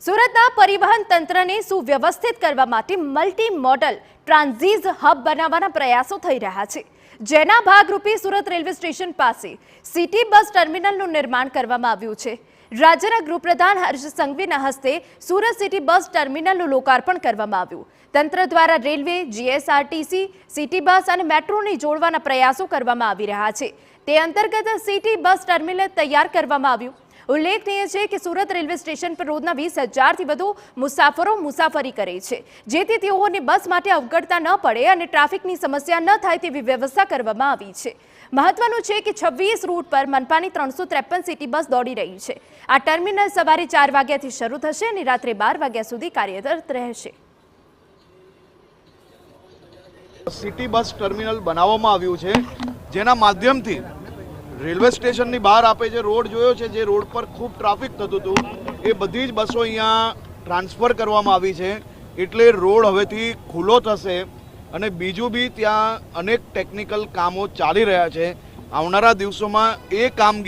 સુરતના પરિવહન તંત્રને સુવ્યવસ્થિત કરવા માટે મલ્ટી મોડલ ટ્રાન્ઝિટ હબ બનાવવાના પ્રયાસો થઈ રહ્યા છે, જેના ભાગરૂપે સુરત રેલવે સ્ટેશન પાસે સિટી બસ ટર્મિનલનું નિર્માણ કરવામાં આવ્યું છે। રાજ્યના ગૃહપ્રધાન હર્ષ સંઘવીના હસ્તે સુરત સિટી બસ ટર્મિનલનું લોકાર્પણ કરવામાં આવ્યું। તંત્ર દ્વારા રેલવે, જીએસઆરટીસી, સિટી બસ અને મેટ્રોને જોડવાના પ્રયાસો કરવામાં આવી રહ્યા છે। તે અંતર્ગત સિટી બસ ટર્મિનલ તૈયાર કરવામાં આવ્યું। ઉલ્લેખનીય છે કે સુરત રેલવે સ્ટેશન પર રોજના 20,000થી વધુ મુસાફરો મુસાફરી કરે છે, જેથી તેઓને બસ માટે અવગડતા ન પડે અને ટ્રાફિકની સમસ્યા ન થાય તેવી વ્યવસ્થા કરવામાં આવી છે। મહત્વનું છે કે 26 રૂટ પર મનપાની 353 સિટી બસ દોડી રહી છે। આ ટર્મિનલ સવારે 4 વાગ્યાથી શરૂ થશે અને રાત્રે 12 વાગ્યા સુધી કાર્યરત રહેશે। સિટી બસ ટર્મિનલ બનાવવામાં આવ્યું છે, જેના માધ્યમથી રેલવે સ્ટેશનની બહાર આપે જે રોડ જોયો છે, જે રોડ પર ખૂબ ટ્રાફિક થતું હતું, એ બધી જ બસો અહીંયા ટ્રાન્સફર કરવામાં આવી છે। એટલે રોડ હવેથી ખુલ્લો થશે અને બીજું બી ત્યાં અનેક ટેકનિકલ કામો ચાલી રહ્યા છે। આવનારા દિવસોમાં એ કામગીરી